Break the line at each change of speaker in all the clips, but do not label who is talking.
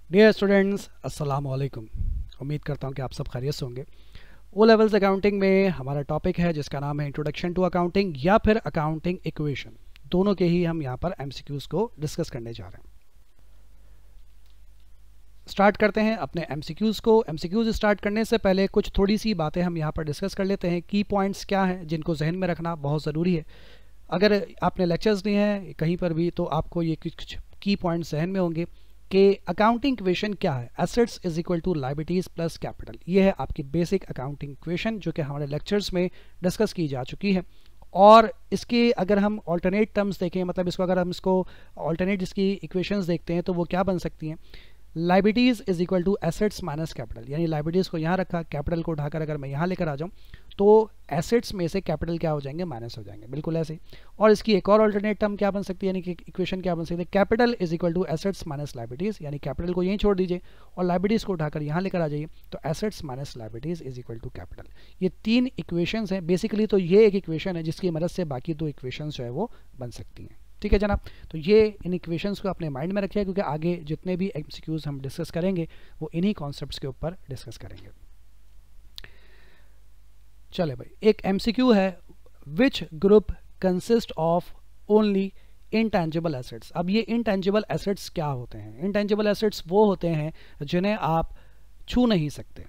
Dear students, अस्सलाम वालेकुम। उम्मीद करता हूँ कि आप सब खैरियत से होंगे। ओ लेवल्स अकाउंटिंग में हमारा टॉपिक है जिसका नाम है इंट्रोडक्शन टू अकाउंटिंग या फिर अकाउंटिंग इक्वेशन। दोनों के ही हम यहाँ पर एमसीक्यूज़ को डिस्कस करने जा रहे हैं। स्टार्ट करते हैं अपने एमसीक्यूज़ को। एमसीक्यूज़ स्टार्ट करने से पहले कुछ थोड़ी सी बातें हम यहाँ पर डिस्कस कर लेते हैं। की पॉइंट्स क्या हैं जिनको जहन में रखना बहुत ज़रूरी है। अगर आपने लेक्चर्स लिए हैं कहीं पर भी तो आपको ये कुछ की पॉइंट्स जहन में होंगे कि अकाउंटिंग इक्वेशन क्या है। Assets is equal to liabilities plus capital. ये है आपकी बेसिक अकाउंटिंग इक्वेशन जो कि हमारे लेक्चर्स में डिस्कस की जा चुकी है। और इसके अगर हम ऑल्टरनेट टर्म्स देखें, मतलब इसको अगर हम इसको ऑल्टरनेट इसकी इक्वेशंस देखते हैं तो वो क्या बन सकती हैं। Liabilities is equal to assets minus capital, यानी लाइबिलिटीज़ को यहाँ रखा, कैपिटल को उठाकर अगर मैं यहाँ लेकर आ जाऊँ तो एसेट्स में से कैपिटल क्या हो जाएंगे, माइनस हो जाएंगे, बिल्कुल ऐसे। और इसकी एक और अल्टरनेट टर्म क्या बन सकती है, यानी कि इक्वेशन क्या बन सकती है, capital is equal to assets minus liabilities, यानी कैपिटल को यहीं छोड़ दीजिए और लाइबिलिटीज़ को उठाकर यहाँ लेकर आ जाइए तो assets minus liabilities is equal to capital. ये तीन इक्वेशंस हैं बेसिकली। तो ये एक इक्वेशन है जिसकी मदद से बाकी दो इक्वेशंस जो है वो बन सकती हैं। ठीक है जनाब, तो ये इन इक्वेशंस को अपने माइंड में रखिए क्योंकि आगे जितने भी एमसीक्यूज हम डिस्कस करेंगे वो इन्हीं कॉन्सेप्ट्स के ऊपर डिस्कस करेंगे। चले भाई, एक एमसीक्यू है, which group consist of only intangible assets. अब ये इनटेंजिबल एसेट्स क्या होते हैं? इनटेंजिबल एसेट्स वो होते हैं जिन्हें आप छू नहीं सकते।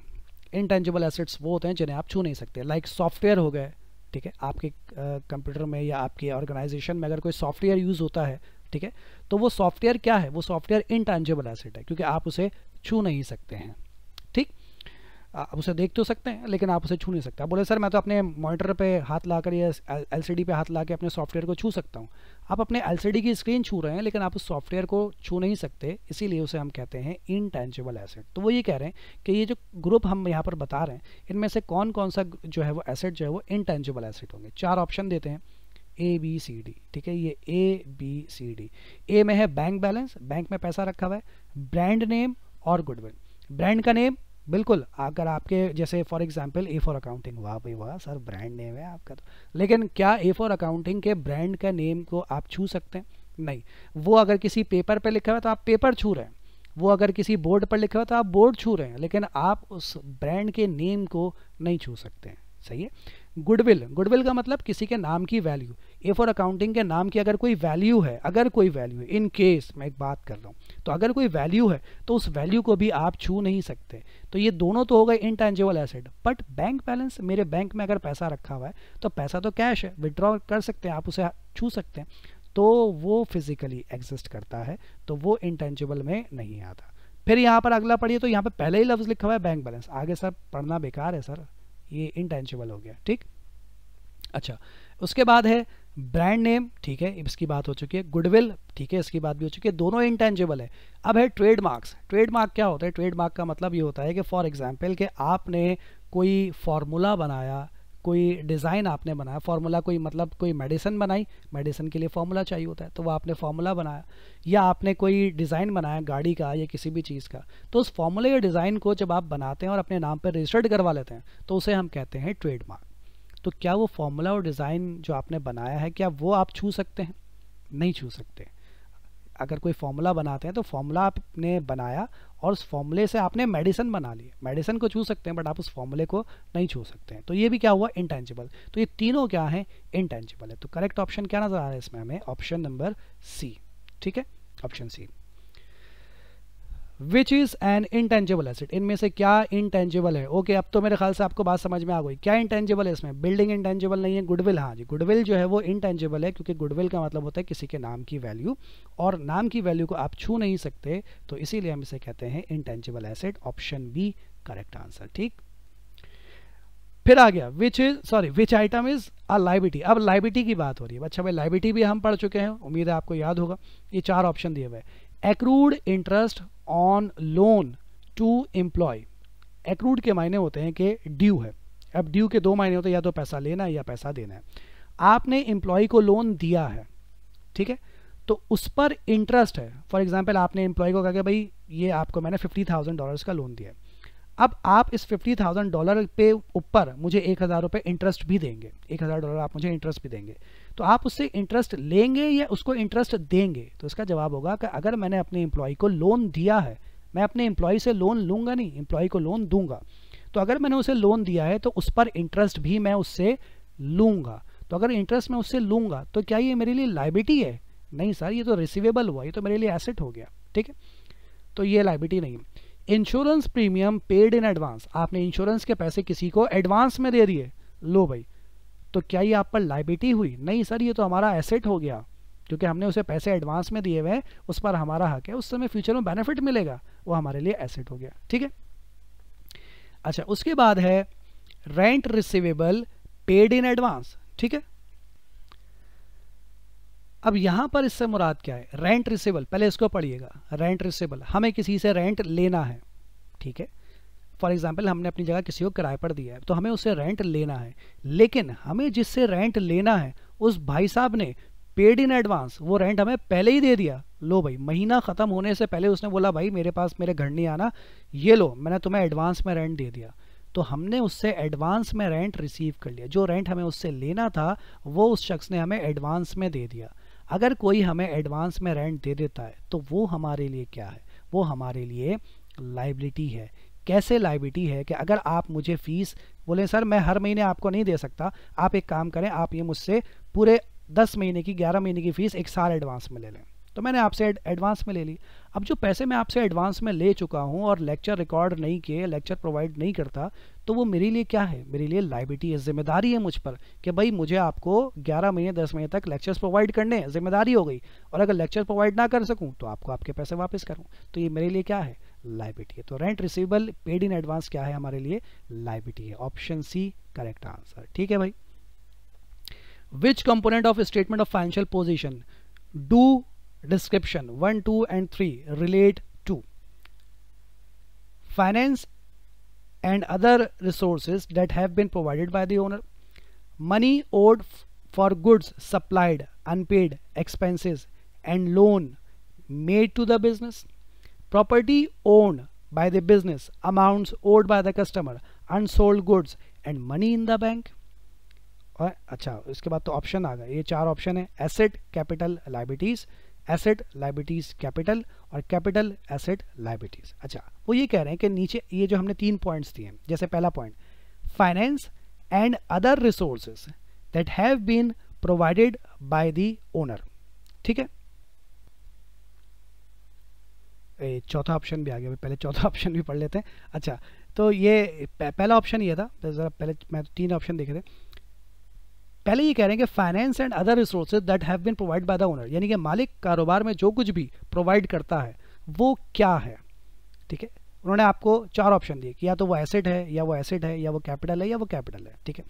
इनटेंजिबल एसेट्स वो होते हैं जिन्हें आप छू नहीं सकते, लाइक सॉफ्टवेयर हो गए। ठीक है, आपके कंप्यूटर में या आपके ऑर्गेनाइजेशन में अगर कोई सॉफ्टवेयर यूज़ होता है, ठीक है, तो वो सॉफ्टवेयर क्या है? वो सॉफ्टवेयर इनटेंजिबल एसेट है क्योंकि आप उसे छू नहीं सकते हैं। ठीक, आप उसे देख तो सकते हैं लेकिन आप उसे छू नहीं सकते। आप बोले सर मैं तो अपने मॉनिटर पे हाथ लाकर या एलसीडी पे हाथ ला के अपने सॉफ्टवेयर को छू सकता हूँ। आप अपने एलसीडी की स्क्रीन छू रहे हैं लेकिन आप उस सॉफ्टवेयर को छू नहीं सकते, इसीलिए उसे हम कहते हैं इनटेंजिबल एसेट। तो वो ये कह रहे हैं कि ये जो ग्रुप हम यहाँ पर बता रहे हैं इनमें से कौन कौन सा जो है वो एसेट जो है वो इनटेंजिबल एसेट होंगे। चार ऑप्शन देते हैं, ए बी सी डी। ठीक है, ये ए बी सी डी। ए में है बैंक बैलेंस, बैंक में पैसा रखा हुआ है, ब्रांड नेम और गुडविल। ब्रांड का नेम बिल्कुल, अगर आपके जैसे for example A for accounting, वाह भाई वाह सर ब्रांड नेम है आपका, तो लेकिन क्या ए फॉर अकाउंटिंग के ब्रांड का नेम को आप छू सकते हैं? नहीं। वो अगर किसी पेपर पे लिखा हुआ है तो आप पेपर छू रहे हैं, वो अगर किसी बोर्ड पर लिखा हुआ तो आप बोर्ड छू रहे हैं, लेकिन आप उस ब्रांड के नेम को नहीं छू सकते हैं। सही है। गुडविल, गुडविल का मतलब किसी के नाम की वैल्यू। ए फॉर अकाउंटिंग के नाम की अगर कोई वैल्यू है, अगर कोई वैल्यू है, इन केस मैं एक बात कर रहा हूँ, तो अगर कोई वैल्यू है तो उस वैल्यू को भी आप छू नहीं सकते। तो ये दोनों तो हो गए intangible asset. But bank balance, मेरे बैंक में अगर पैसा रखा हुआ है तो पैसा तो कैश है, विड्रॉ कर सकते हैं, आप उसे छू सकते हैं, तो वो फिजिकली एग्जिस्ट करता है, तो वो इंटेंजिबल में नहीं आता। फिर यहाँ पर अगला पढ़िए, तो यहाँ पर पहले ही लफ्ज़ लिखा हुआ है बैंक बैलेंस, आगे सर पढ़ना बेकार है सर, ये इनटेंजिबल हो गया। ठीक, अच्छा, उसके बाद है ब्रांड नेम। ठीक है, इसकी बात हो चुकी है। गुडविल, ठीक है, इसकी बात भी हो चुकी है, दोनों इंटेंजिबल है। अब है ट्रेडमार्क्स। ट्रेडमार्क क्या होता है? ट्रेडमार्क का मतलब ये होता है कि फॉर एग्जांपल कि आपने कोई फार्मूला बनाया, कोई डिज़ाइन आपने बनाया, फार्मूला कोई मतलब कोई मेडिसिन बनाई, मेडिसिन के लिए फार्मूला चाहिए होता है, तो वो आपने फार्मूला बनाया, या आपने कोई डिज़ाइन बनाया गाड़ी का या किसी भी चीज़ का, तो उस फार्मूले या डिज़ाइन को जब आप बनाते हैं और अपने नाम पर रजिस्टर्ड करवा लेते हैं तो उसे हम कहते हैं ट्रेडमार्क। तो क्या वो फॉर्मूला और डिज़ाइन जो आपने बनाया है क्या वो आप छू सकते हैं? नहीं छू सकते। अगर कोई फॉर्मूला बनाते हैं तो फॉर्मूला आपने बनाया और उस फॉर्मूले से आपने मेडिसिन बना ली, मेडिसिन को छू सकते हैं बट आप उस फॉर्मूले को नहीं छू सकते हैं। तो ये भी क्या हुआ? इंटेंजिबल। तो ये तीनों क्या है? इंटेंजिबल है। तो करेक्ट ऑप्शन क्या नजर आ रहा है इसमें हमें? Option number C. ठीक है, option C. Which is an intangible asset, इनमें से क्या इंटेंजिबल है? ओके, अब तो मेरे ख्याल से आपको बात समझ में आ गई। क्या इंटेंजिबल है इसमें? बिल्डिंग इंटेंजिबल नहीं है, गुडविल, हाँ जी, गुडविल जो है वो इंटेंजिबल है क्योंकि गुडविल का मतलब होता है किसी के नाम की वैल्यू, और नाम की वैल्यू को आप छू नहीं सकते, तो इसीलिए हम इसे कहते हैं intangible asset. Option B correct answer. ठीक, फिर आ गया which item is a liability. अब लाइबिलिटी की बात हो रही है। अच्छा भाई, लाइबिलिटी भी हम पढ़ चुके हैं, उम्मीद है आपको याद होगा। ये चार ऑप्शन दिए हुए हैं। Accrued interest on loan to employ. Accrued के मायने होते हैं कि ड्यू है। अब ड्यू के दो मायने होते हैं, या तो पैसा लेना है या पैसा देना है। आपने एम्प्लॉय को लोन दिया है, ठीक है, तो उस पर इंटरेस्ट है। फॉर एग्जांपल आपने एम्प्लॉय को कहा कि भाई ये आपको मैंने $50,000 का लोन दिया है, अब आप इस $50,000 पे ऊपर मुझे $1,000 इंटरेस्ट भी देंगे, $1,000 आप मुझे इंटरेस्ट भी देंगे, तो आप उससे इंटरेस्ट लेंगे या उसको इंटरेस्ट देंगे? तो इसका जवाब होगा कि अगर मैंने अपने एम्प्लॉय को लोन दिया है, मैं अपने एम्प्लॉय से लोन लूँगा नहीं, एम्प्लॉय को लोन दूंगा। तो अगर मैंने उसे लोन दिया है तो उस पर इंटरेस्ट भी मैं उससे लूँगा। तो अगर इंटरेस्ट मैं उससे लूँगा तो क्या ये मेरे लिए लायबिलिटी है? नहीं सर, ये तो रिसीवेबल हुआ, ये तो मेरे लिए एसेट हो गया। ठीक है, तो ये लायबिलिटी नहीं है। Insurance premium paid in advance, आपने इंश्योरेंस के पैसे किसी को एडवांस में दे दिए, लो भाई, तो क्या ये आप पर लायबिलिटी हुई? नहीं सर, ये तो हमारा एसेट हो गया, क्योंकि हमने उसे पैसे एडवांस में दिए हुए हैं, उस पर हमारा हक है, उस समय फ्यूचर में बेनिफिट मिलेगा, वो हमारे लिए एसेट हो गया। ठीक है, अच्छा, उसके बाद है rent receivable paid in advance. ठीक है, अब यहां पर इससे मुराद क्या है? रेंट रिसीवेबल, पहले इसको पढ़िएगा। रेंट रिसीवेबल, हमें किसी से रेंट लेना है, ठीक है, फॉर एग्जाम्पल हमने अपनी जगह किसी को किराए पर दिया है, तो हमें उससे रेंट लेना है, लेकिन हमें जिससे रेंट लेना है उस भाई साहब ने पेड इन एडवांस वो रेंट हमें पहले ही दे दिया। लो भाई, महीना ख़त्म होने से पहले उसने बोला भाई मेरे पास मेरे घर नहीं आना, ये लो मैंने तुम्हें एडवांस में रेंट दे दिया। तो हमने उससे एडवांस में रेंट रिसीव कर लिया, जो रेंट हमें उससे लेना था वो उस शख्स ने हमें एडवांस में दे दिया। अगर कोई हमें एडवांस में रेंट दे देता है तो वो हमारे लिए क्या है? वो हमारे लिए लायबिलिटी है। कैसे लायबिलिटी है? कि अगर आप मुझे फ़ीस बोले सर मैं हर महीने आपको नहीं दे सकता, आप एक काम करें, आप ये मुझसे पूरे 10 महीने की 11 महीने की फ़ीस एक साल एडवांस में ले लें, तो मैंने आपसे एडवांस में ले ली। अब जो पैसे मैं आपसे एडवांस में ले चुका हूँ और लेक्चर रिकॉर्ड नहीं किए, लेक्चर प्रोवाइड नहीं करता, तो वो मेरे लिए क्या है? मेरे लिए लायबिलिटी है, जिम्मेदारी है मुझ पर कि भाई मुझे आपको 11 महीने 10 महीने तक लेक्चर्स प्रोवाइड करने हैं, जिम्मेदारी हो गई। और अगर लेक्चर प्रोवाइड ना कर सकूँ तो आपको आपके पैसे वापस करूँ, तो ये मेरे लिए क्या है? लायबिलिटी है। तो rent receivable paid in advance क्या है हमारे लिए? लायबिलिटी है। Option C correct answer. ठीक है भाई। Which component of statement of financial position do description 1, 2 and 3 relate to? Finance and other resources that have been provided by the owner, money owed for goods supplied, unpaid expenses and loan made to the business, property owned by the business, amounts owed by the customer, unsold goods and money in the bank। और अच्छा, इसके बाद तो option आ गए, ये 4 option है। Asset, capital, liabilities, asset, liabilities, capital और capital, asset, liabilities. अच्छा, वो ये कह रहे हैं कि नीचे ये जो हमने 3 पॉइंट्स दिए हैं, जैसे पहला point finance and other resources that have been provided by the owner. ठीक है, चौथा ऑप्शन भी आ गया, पहले चौथा ऑप्शन भी पढ़ लेते हैं। अच्छा, तो ये पहला ऑप्शन ये था, तो जरा पहले मैं 3 ऑप्शन देखे थे। पहले ये कह रहे हैं कि finance and other resources that have been provide by the owner, यानी कि मालिक कारोबार में जो कुछ भी प्रोवाइड करता है वो क्या है। ठीक है, उन्होंने आपको 4 ऑप्शन दिए कि या तो वो एसेट है, या वो एसेट है, या वो कैपिटल है, या वो कैपिटल है। ठीक है,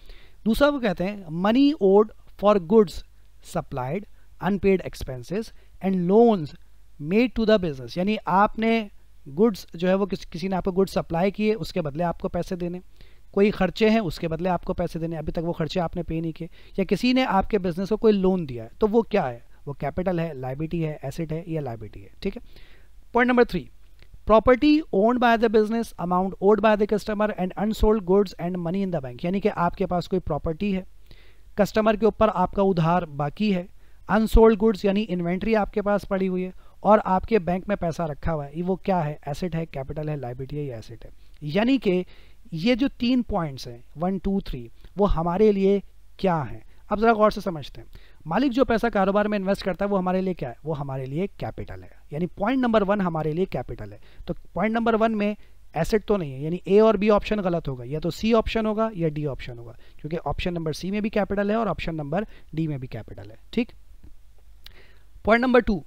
दूसरा वो कहते हैं money owed for goods supplied, unpaid expenses and loans made to the business, यानी आपने गुड्स जो है वो किसी ने आपको गुड्स सप्लाई किए, उसके बदले आपको पैसे देने, कोई खर्चे हैं उसके बदले आपको पैसे देने, अभी तक वो खर्चे आपने पे नहीं किए, या किसी ने आपके बिजनेस को कोई लोन दिया है, तो वो क्या है? वो कैपिटल है, लायबिलिटी है, एसेट है, या लायबिलिटी है। ठीक है, point number 3, property owned by the business, amount owed by the customer and unsold goods and money in the bank, यानी कि आपके पास कोई प्रॉपर्टी है, कस्टमर के ऊपर आपका उधार बाकी है, अनसोल्ड गुड्स यानी इन्वेंट्री आपके पास पड़ी हुई है, और आपके बैंक में पैसा रखा हुआ है, वो क्या है? एसेट है, कैपिटल है, लायबिलिटी है, या एसेट है। यानी कि ये जो 3 पॉइंट्स हैं 1, 2, 3 वो हमारे लिए क्या है? अब जरा गौर से समझते हैं। मालिक जो पैसा कारोबार में इन्वेस्ट करता है वो हमारे लिए क्या है? वो हमारे लिए कैपिटल है, यानी पॉइंट नंबर 1 हमारे लिए कैपिटल है। तो पॉइंट नंबर 1 में एसेट तो नहीं है, यानी ए और बी ऑप्शन गलत होगा, या तो सी ऑप्शन होगा या डी ऑप्शन होगा, क्योंकि ऑप्शन नंबर सी में भी कैपिटल है और ऑप्शन नंबर डी में भी कैपिटल है। ठीक, पॉइंट नंबर 2,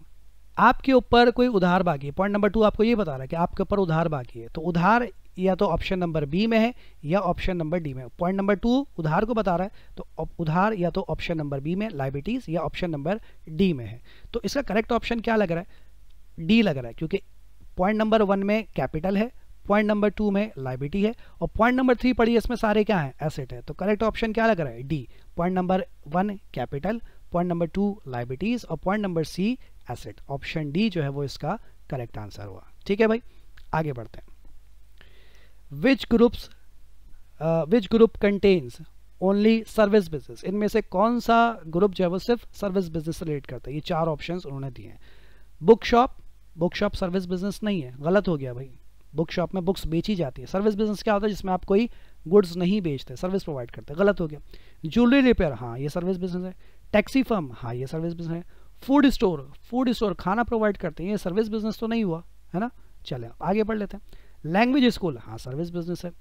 आपके ऊपर कोई उधार बाकी है। पॉइंट नंबर 2 आपको ये बता रहा है कि आपके ऊपर उधार बाकी है, तो उधार या तो ऑप्शन नंबर बी में है या ऑप्शन नंबर डी में। पॉइंट नंबर 2 उधार को बता रहा है, तो उधार या तो ऑप्शन नंबर बी में लायबिलिटीज या ऑप्शन नंबर डी में है। तो इसका करेक्ट ऑप्शन क्या लग रहा है? डी लग रहा है, क्योंकि पॉइंट नंबर 1 में कैपिटल है, पॉइंट नंबर 2 में लायबिलिटी है, और पॉइंट नंबर 3 पढ़िए, इसमें सारे क्या है? एसेट है। तो करेक्ट ऑप्शन क्या लग रहा है? D. Point number 1 capital, point number 2 liabilities और point number C asset. Option D जो है वो इसका करेक्ट आंसर हुआ। ठीक है भाई, आगे बढ़ते हैं। Which group contains only service business, इनमें से कौन सा ग्रुप जो है वो सिर्फ सर्विस बिजनेस से रिलेट करता है? ये 4 ऑप्शंस उन्होंने दिए हैं। Book shop, book shop service business नहीं है, गलत हो गया भाई। बुक शॉप में बुक्स बेची जाती है। सर्विस बिजनेस क्या होता है? जिसमें आप कोई गुड्स नहीं बेचते, सर्विस प्रोवाइड करते, गलत हो गया। ज्वेलरी रिपेयर, हाँ ये सर्विस बिजनेस है। टैक्सी फर्म, हाँ ये सर्विस बिजनेस है। फूड स्टोर खाना प्रोवाइड करते हैं, ये सर्विस बिजनेस तो नहीं हुआ, है ना। चले आगे बढ़ लेते हैं। लैंग्वेज स्कूल, हाँ सर्विस बिजनेस है।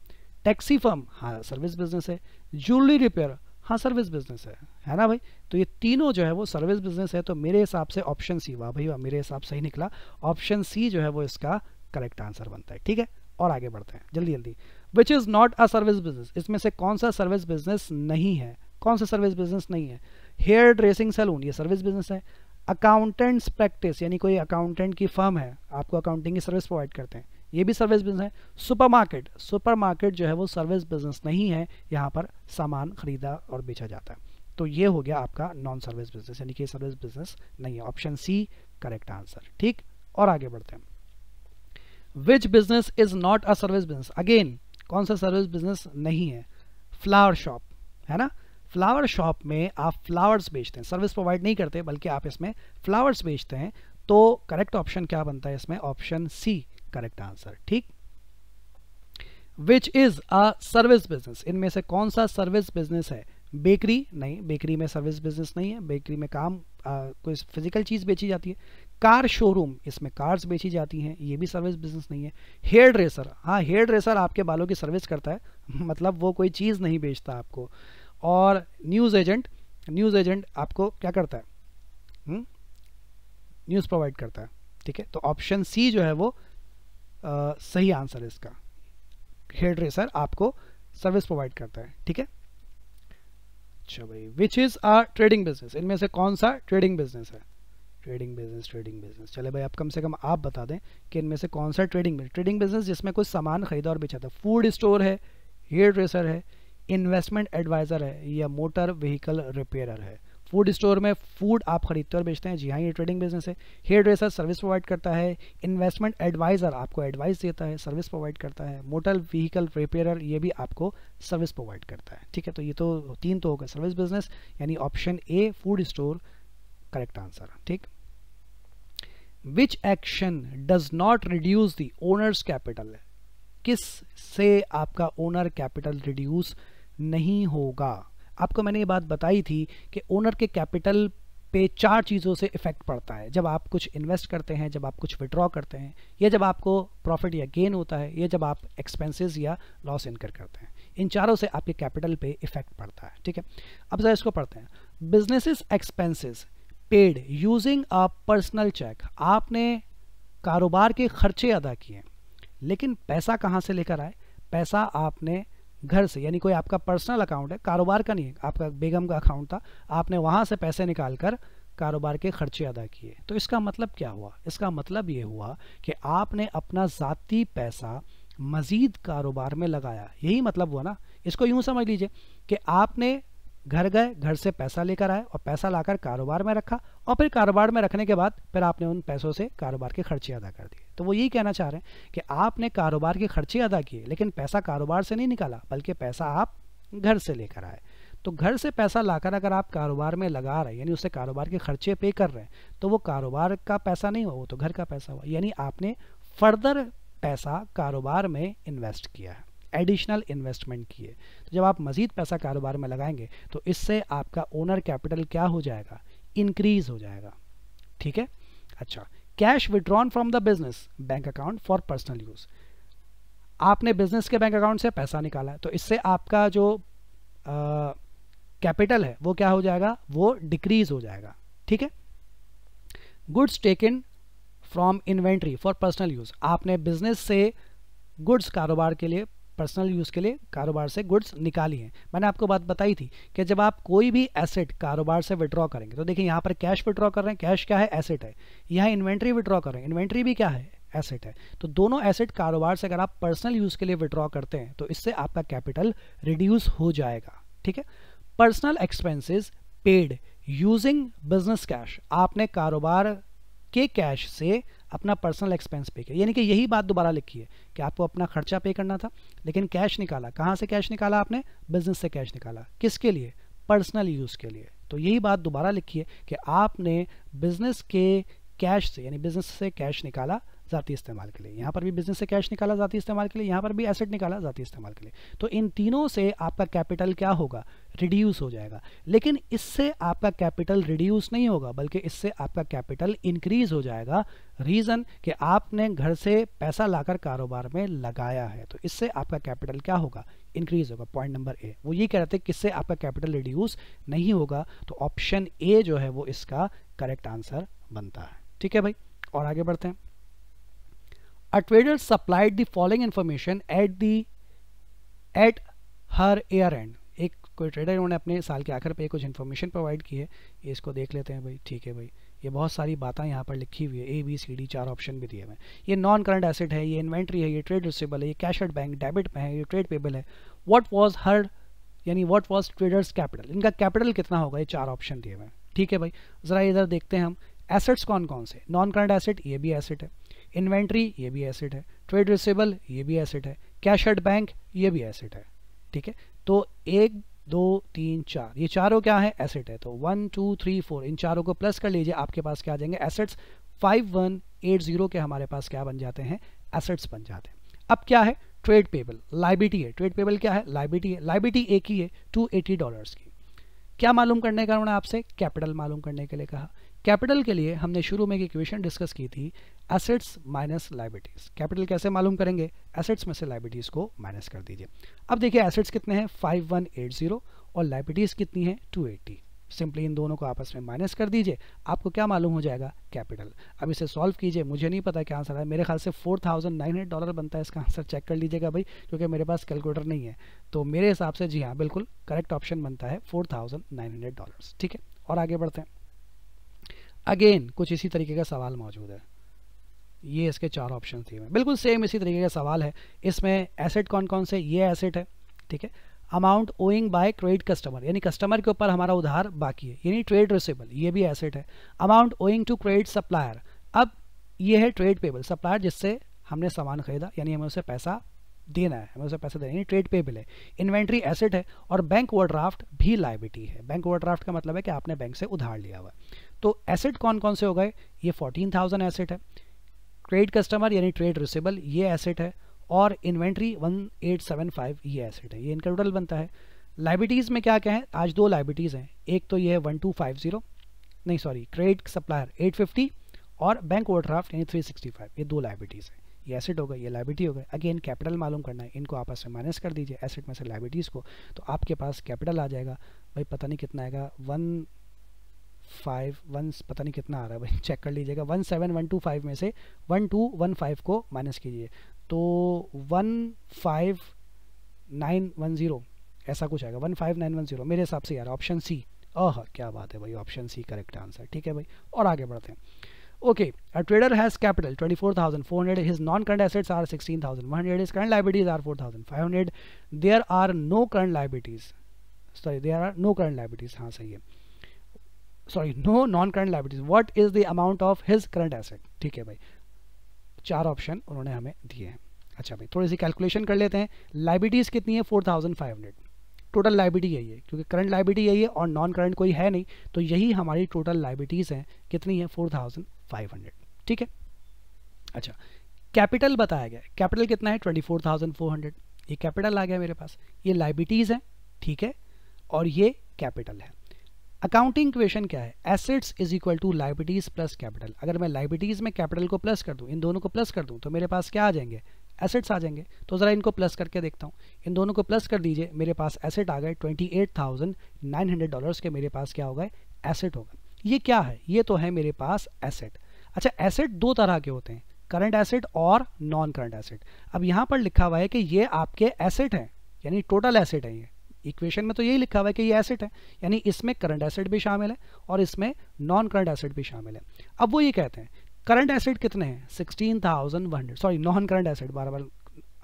टैक्सी फर्म, हाँ सर्विस बिजनेस है। ज्वेलरी रिपेयर, हाँ सर्विस बिजनेस है ना भाई। तो ये तीनों जो है वो सर्विस बिजनेस है। तो मेरे हिसाब से ऑप्शन सी, वाह भाई वाह, मेरे हिसाब से ही निकला। ऑप्शन सी जो है वो इसका करेक्ट आंसर बनता है। ठीक है, और आगे बढ़ते हैं जल्दी जल्दी। Which is not a service business, इसमें से कौन सा सर्विस बिजनेस नहीं है? कौन सा सर्विस बिजनेस नहीं है? हेयर ड्रेसिंग सैलून, ये सर्विस बिजनेस है। अकाउंटेंट्स प्रैक्टिस, यानी कोई अकाउंटेंट की फर्म है, आपको अकाउंटिंग की सर्विस प्रोवाइड करते हैं, ये भी सर्विस बिजनेस है। सुपरमार्केट जो है वो सर्विस बिजनेस नहीं है, यहाँ पर सामान खरीदा और बेचा जाता है। तो ये हो गया आपका नॉन सर्विस बिजनेस, यानी कि सर्विस बिजनेस नहीं है। Option C correct answer. ठीक, और आगे बढ़ते हैं। Which business is not a service business, again कौन सा सर्विस बिजनेस नहीं है? फ्लावर शॉप, है ना। फ्लावर शॉप में आप फ्लावर्स बेचते हैं, सर्विस प्रोवाइड नहीं करते, बल्कि आप इसमें फ्लावर्स बेचते हैं। तो करेक्ट ऑप्शन क्या बनता है इसमें? Option C correct answer. ठीक, which is a service business, इनमें से कौन सा सर्विस बिजनेस है? बेकरी, नहीं बेकरी में सर्विस बिजनेस नहीं है। बेकरी में काम कोई फिजिकल चीज बेची जाती है। कार शोरूम, इसमें कार्स बेची जाती हैं, ये भी सर्विस बिजनेस नहीं है। हेयर ड्रेसर, हाँ हेयर ड्रेसर आपके बालों की सर्विस करता है, मतलब वो कोई चीज नहीं बेचता आपको। और न्यूज़ एजेंट आपको क्या करता है? न्यूज़ प्रोवाइड करता है। ठीक है, तो ऑप्शन सी जो है वो सही आंसर है इसका। हेयर ड्रेसर आपको सर्विस प्रोवाइड करता है। ठीक है, अच्छा भाई, विच इज अ ट्रेडिंग बिजनेस, इनमें से कौन सा ट्रेडिंग बिजनेस है? ट्रेडिंग बिजनेस, चले भाई, आप कम से कम आप बता दें कि इनमें से कौन सा ट्रेडिंग बिजनेस जिसमें कोई सामान खरीदा और बेचा था। फूड स्टोर है, हेयर ड्रेसर है, इन्वेस्टमेंट एडवाइजर है, या मोटर व्हीकल रिपेयरर है। फूड स्टोर में फूड आप खरीदते और बेचते हैं, जी हाँ ये ट्रेडिंग बिजनेस है। हेयर ड्रेसर सर्विस प्रोवाइड करता है। इन्वेस्टमेंट एडवाइजर आपको एडवाइस देता है, सर्विस प्रोवाइड करता है। मोटर व्हीकल रिपेयरर ये भी आपको सर्विस प्रोवाइड करता है। ठीक है, तो ये तो तीन तो हो गए सर्विस बिजनेस, यानी option A food store correct answer. ठीक, which action does not reduce the owner's capital, किस से आपका ओनर कैपिटल रिड्यूस नहीं होगा? आपको मैंने ये बात बताई थी कि ओनर के कैपिटल पे 4 चीज़ों से इफेक्ट पड़ता है। जब आप कुछ इन्वेस्ट करते हैं, जब आप कुछ विड्रॉ करते हैं, या जब आपको प्रॉफिट या गेन होता है, या जब आप एक्सपेंसेस या लॉस इनकर करते हैं। इन चारों से आपके कैपिटल पे इफेक्ट पड़ता है। ठीक है, अब जरा इसको पढ़ते हैं। Businesses expenses paid using a personal cheque, आपने कारोबार के खर्चे अदा किए, लेकिन पैसा कहाँ से लेकर आए? पैसा आपने घर से, यानी कोई आपका पर्सनल अकाउंट है, कारोबार का नहीं है, आपका बेगम का अकाउंट था, आपने वहां से पैसे निकालकर कारोबार के खर्चे अदा किए। तो इसका मतलब क्या हुआ? इसका मतलब ये हुआ कि आपने अपना ज़ाती पैसा मजीद कारोबार में लगाया, यही मतलब हुआ ना। इसको यूं समझ लीजिए कि आपने घर गए, घर से पैसा लेकर आए और पैसा लाकर कारोबार में रखा, और फिर कारोबार में रखने के बाद फिर आपने उन पैसों से कारोबार के खर्चे अदा कर दिए। तो वो यही कहना चाह रहे हैं कि आपने कारोबार के खर्चे अदा किए, लेकिन पैसा कारोबार से नहीं निकाला, बल्कि पैसा आप घर से लेकर आए। तो घर से पैसा लाकर अगर आप कारोबार में लगा रहे हैं, यानी उससे कारोबार के खर्चे पे कर रहे हैं, तो वो कारोबार का पैसा नहीं हुआ, वो तो घर का पैसा हुआ। यानी आपने फर्दर पैसा कारोबार में इन्वेस्ट किया है, एडिशनल इन्वेस्टमेंट किए। तो जब आप मजीद पैसा कारोबार में लगाएंगे तो इससे आपका ओनर कैपिटल क्या हो जाएगा? इंक्रीज हो जाएगा। ठीक है, अच्छा, cash withdrawn from the business bank account for personal use, आपने बिजनेस के बैंक अकाउंट से पैसा निकाला है, तो इससे आपका जो कैपिटल है वो क्या हो जाएगा? वो डिक्रीज हो जाएगा। ठीक है, goods taken from inventory for personal use, आपने बिजनेस से गुड्स कारोबार के लिए, पर्सनल यूज़ के लिए कारोबार से गुड्स निकाली हैं। मैंने आपको बात बताई थी कि जब आप कोई भी एसेट कारोबार से विड्रॉ करेंगे, तो देखिए यहाँ पर कैश विड्रॉ कर रहे हैं, कैश क्या है? एसेट है। यहाँ इन्वेंट्री विड्रॉ कर रहे हैं, इन्वेंट्री भी क्या है? एसेट है। तो दोनों एसेट कारोबार से अगर आप पर्सनल यूज़ के लिए विड्रॉ करते हैं तो इससे आपका कैपिटल रिड्यूस हो जाएगा। ठीक है, personal expenses paid using business cash, आपने कारोबार के कैश से अपना पर्सनल एक्सपेंस पे किया, यानी कि यही बात दोबारा लिखी है कि आपको अपना खर्चा पे करना था, लेकिन कैश निकाला। कहाँ से कैश निकाला आपने? बिजनेस से कैश निकाला। किसके लिए? पर्सनल यूज़ के लिए। तो यही बात दोबारा लिखी है कि आपने बिजनेस के कैश से यानी बिजनेस से कैश निकाला ज़ाती इस्तेमाल के लिए, यहाँ पर भी बिजनेस से कैश निकाला ज़ाती इस्तेमाल के लिए, यहाँ पर भी एसेट निकाला ज़ाती इस्तेमाल के लिए। तो इन तीनों से आपका कैपिटल क्या होगा, रिड्यूस हो जाएगा। लेकिन इससे आपका कैपिटल रिड्यूस नहीं होगा, बल्कि इससे आपका कैपिटल इंक्रीज हो जाएगा। रीज़न कि आपने घर से पैसा लाकर कारोबार में लगाया है, तो इससे आपका कैपिटल क्या होगा, इंक्रीज होगा। पॉइंट नंबर ए, वो ये कह रहे थे किससे आपका कैपिटल रिड्यूस नहीं होगा, तो ऑप्शन ए जो है वो इसका करेक्ट आंसर बनता है। ठीक है भाई, और आगे बढ़ते हैं। A trader supplied the following information at her year end। एक कोई ट्रेडर इन्होंने अपने साल के आखिर पे कुछ इन्फॉर्मेशन प्रोवाइड की है, ये इसको देख लेते हैं भाई। ठीक है भाई, ये बहुत सारी बातें यहाँ पर लिखी हुई है, ABCD 4 ऑप्शन भी दिए हुए हैं। ये नॉन करंट एसेट है, ये इन्वेंट्री है, ये ट्रेड रिसीवेबल है, ये कैश एट बैंक डेबिट में है, ये ट्रेड पेबल है। व्हाट वाज हर यानी व्हाट वाज ट्रेडर्स कैपिटल, इनका कैपिटल कितना होगा, ये 4 ऑप्शन दिए हुए हैं। ठीक है भाई, ज़रा इधर देखते हैं हम। एसेट्स कौन कौन से, नॉन करंट एसेट ये भी एसेट है, इन्वेंट्री ये भी एसेट है, ट्रेड रिसीवेबल ये भी एसेट है, कैश एट बैंक ये भी एसेट है। ठीक है, तो 1 2 3 4 ये चारों क्या है, एसेट है। तो 1 2 3 4 इन चारों को प्लस कर लीजिए, आपके पास क्या आ जाएंगे, एसेट्स। 5180 के हमारे पास क्या बन जाते हैं, एसेट्स बन जाते हैं। अब क्या है, ट्रेड पेबल, लाइबिलिटी है। ट्रेड पेबल क्या है, लाइबिलिटी है। लाइबिलिटी एक ही है, $280 की। क्या मालूम करने का उन्होंने आपसे, कैपिटल मालूम करने के लिए कहा। कैपिटल के लिए हमने शुरू में एक इक्वेशन डिस्कस की थी, एसेट्स माइनस लाइबिलिटीज। कैपिटल कैसे मालूम करेंगे, एसेट्स में से लाइबिलिटीज को माइनस कर दीजिए। अब देखिए एसेट्स कितने हैं, 5180 और लाइबिलिटीज कितनी है, 280। सिंपली इन दोनों को आपस में माइनस कर दीजिए, आपको क्या मालूम हो जाएगा, कैपिटल। अब इसे सॉल्व कीजिए, मुझे नहीं पता क्या आंसर है, मेरे ख्याल से $4900 बनता है इसका आंसर। चेक कर लीजिएगा भाई, क्योंकि मेरे पास कैलकुलेटर नहीं है। तो मेरे हिसाब से जी हाँ, बिल्कुल करेक्ट ऑप्शन बनता है $4900। ठीक है, और आगे बढ़ते हैं। अगेन कुछ इसी तरीके का सवाल मौजूद है, ये इसके 4 ऑप्शन दिए हुए हैं, बिल्कुल सेम इसी तरीके का सवाल है। इसमें एसेट कौन कौन से, ये एसेट है। ठीक है, amount owing by credit customer यानी कस्टमर के ऊपर हमारा उधार बाकी है, यानी ट्रेड रिसीवेबल ये भी एसेट है। Amount owing to credit supplier, अब ये है ट्रेड पेबल, सप्लायर जिससे हमने सामान खरीदा यानी हमें उसे पैसा देना है, हमें उसे पैसा देना है, ट्रेड पेबल है। इन्वेंट्री एसेट है, और बैंक ओवरड्राफ्ट भी लायबिलिटी है। बैंक ओवरड्राफ्ट का मतलब है कि आपने बैंक से उधार लिया हुआ है। तो एसेट कौन कौन से हो गए, ये 14000 एसेट है, क्रेडिट कस्टमर यानी ट्रेड रिसीवेबल ये एसेट है, और इन्वेंट्री 1875 ये एसेट है, ये इनका टोटल बनता है। लाइबिलिटीज़ में क्या क्या है, आज 2 लाइबिलिटीज़ हैं, एक तो ये है 1250 नहीं सॉरी क्रेडिट सप्लायर 850 और बैंक ओवरड्राफ्ट यानी 365, ये 2 लाइबिलिटीज़ हैं। ये एसेट हो गए, ये लाइबिलिटी हो गए। अगेन कैपिटल मालूम करना है, इनको आपस में माइनस कर दीजिए एसेट में से लाइबिलिटीज़ को, तो आपके पास कैपिटल आ जाएगा भाई, पता नहीं कितना आएगा, 151 पता नहीं कितना आ रहा है भाई, चेक कर लीजिएगा। 17125 में से 1215 को माइनस कीजिए तो 15910 ऐसा कुछ आएगा, 15910 मेरे हिसाब से यार ऑप्शन सी। ओह क्या बात है भाई, ऑप्शन सी करेक्ट आंसर। ठीक है भाई, और आगे बढ़ते हैं। Okay, a trader has capital 24,400. His non-current assets are 16,100. His current liabilities are 4,500. There are no current liabilities. Sorry, there are no current liabilities. हाँ सही है. Sorry, no non-current liabilities. What is the amount of his current asset? ठीक है भाई, 4 option उन्होंने हमें दिए हैं। अच्छा भाई, थोड़ी सी कैलकुलेशन कर लेते हैं। लाइबिलिटीज़ कितनी है, 4,500। टोटल लाइबिलिटी यही है, क्योंकि करंट लाइबिलिटी यही है और नॉन करंट कोई है नहीं, तो यही हमारी टोटल लाइबिलिटीज़ हैं। कितनी है, 4,500। ठीक है, अच्छा कैपिटल बताया गया, कैपिटल कितना है, 24,400। ये कैपिटल आ गया मेरे पास, ये लाइबिलिटीज़ है। ठीक है, और ये कैपिटल है। अकाउंटिंग इक्वेशन क्या है, assets is equal to liabilities plus capital. अगर मैं लाइबिलिटीज़ में कैपिटल को प्लस कर दूं, इन दोनों को प्लस कर दूं, तो मेरे पास क्या आ जाएंगे, एसेट्स आ जाएंगे। तो ज़रा इनको प्लस करके देखता हूँ, इन दोनों को प्लस कर दीजिए, मेरे पास एसेट आ गए $28,900 के, मेरे पास क्या हो गए, एसेट हो गए। ये क्या है, ये तो है मेरे पास एसेट। अच्छा, एसेट 2 तरह के होते हैं, करंट एसेट और नॉन करंट एसेट। अब यहाँ पर लिखा हुआ है कि ये आपके एसेट हैं, यानी टोटल एसेट है। ये इक्वेशन में तो यही लिखा हुआ है कि ये एसेट है, यानी इसमें करंट एसेट भी शामिल है और इसमें नॉन करंट एसेट भी शामिल है। अब वो ये कहते हैं करंट एसेट कितने हैं, 16,100, सॉरी नॉन करंट एसेट, बार बार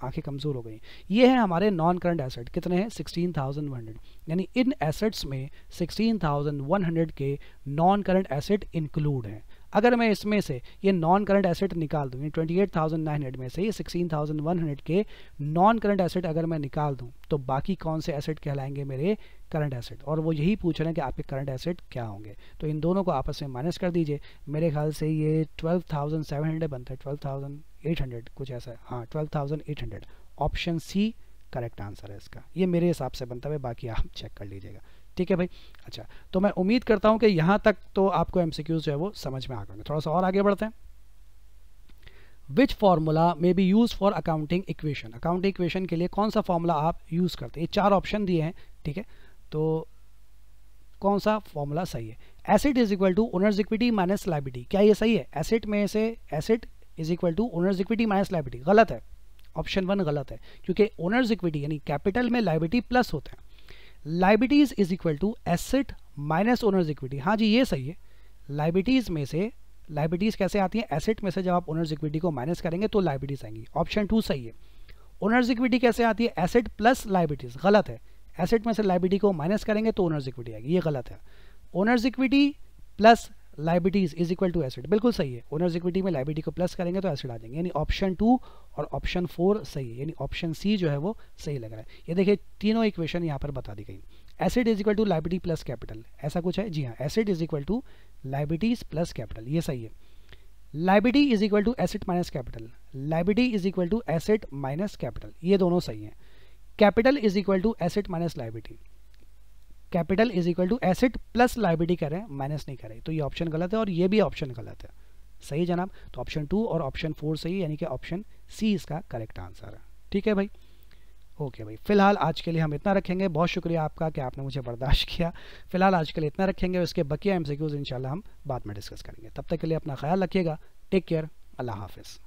आंखें कमज़ोर हो गई। ये है हमारे नॉन करंट एसेट, कितने हैं, 16,100। यानी इन एसेट्स में 16,100 के नॉन करंट एसेट इंक्लूड हैं। अगर मैं इसमें से ये नॉन करंट एसेट निकाल दूँ, 28,900 में से ये 16,100 के नॉन करंट एसेट अगर मैं निकाल दूँ तो बाकी कौन से एसेट कहलाएंगे मेरे करंट एसेट, और वो यही पूछ रहे हैं कि आपके करंट एसेट क्या होंगे। तो इन दोनों को आपस में माइनस कर दीजिए, मेरे ख्याल से ये 12,700 बनता है, 12,800 कुछ ऐसा, हाँ 12,800। ऑप्शन सी करेक्ट आंसर है इसका, ये मेरे हिसाब से बनता है, बाकी आप चेक कर लीजिएगा। ठीक है भाई। अच्छा, तो मैं उम्मीद करता हूं कि यहाँ तक तो आपको एमसीक्यूज जो है वो समझ में आ गए। थोड़ा सा और आगे बढ़ते हैं। Which formula may be use for accounting equation, accounting equation के लिए कौन सा फार्मूला आप यूज़ करते हैं। ये 4 ऑप्शन दिए हैं, ठीक है, तो कौन सा फॉर्मूला सही है। Asset is equal to owners equity minus liability, क्या ये सही है। एसेट में से asset is equal to owners equity minus liability, गलत है, ऑप्शन 1 गलत है, क्योंकि ओनर्स इक्विटी यानी कैपिटल में लायबिलिटी प्लस होता है। Liabilities is equal to asset minus owners equity, हाँ जी ये सही है। लायबिलिटीज में से, लायबिलिटीज कैसे आती है, एसेट में से जब आप ओनर्स इक्विटी को माइनस करेंगे तो लायबिलिटीज आएंगी, ऑप्शन 2 सही है। ओनर्स इक्विटी कैसे आती है, एसेट प्लस लायबिलिटीज, गलत है। एसेट में से लायबिलिटी को माइनस करेंगे तो ओनर्स इक्विटी आएगी, ये गलत है। Owners equity plus liabilities is equal to asset, बिल्कुल सही है। ओनर्स इक्विटी में लायबिलिटी को प्लस करेंगे तो एसेट आ जाएंगे, यानी ऑप्शन 2 और ऑप्शन 4 सही है, यानी ऑप्शन सी जो है वो सही लग रहा है। ये देखिए तीनों इक्वेशन यहाँ पर बता दी गई। Asset is equal to liability plus capital, ऐसा कुछ है, जी हाँ, asset is equal to liabilities plus capital, ये सही है। Liability is equal to asset minus capital, liability is equal to asset minus capital, ये दोनों सही हैं। Capital is equal to asset minus liability, capital is equal to asset plus liability कर रहे हैं, माइनस नहीं कर रहे, तो ये ऑप्शन गलत है और ये भी ऑप्शन गलत है। सही जनाब, तो ऑप्शन 2 और ऑप्शन 4 सही है, यानी कि ऑप्शन सी इसका करेक्ट आंसर है। ठीक है भाई, ओके भाई, फिलहाल आज के लिए हम इतना रखेंगे। बहुत शुक्रिया आपका कि आपने मुझे बर्दाश्त किया। फिलहाल आज के लिए इतना रखेंगे, उसके बकिया एमसीक्यूज इंशाल्लाह हम बाद में डिस्कस करेंगे। तब तक के लिए अपना ख्याल रखिएगा, टेक केयर, अल्लाह हाफिज़।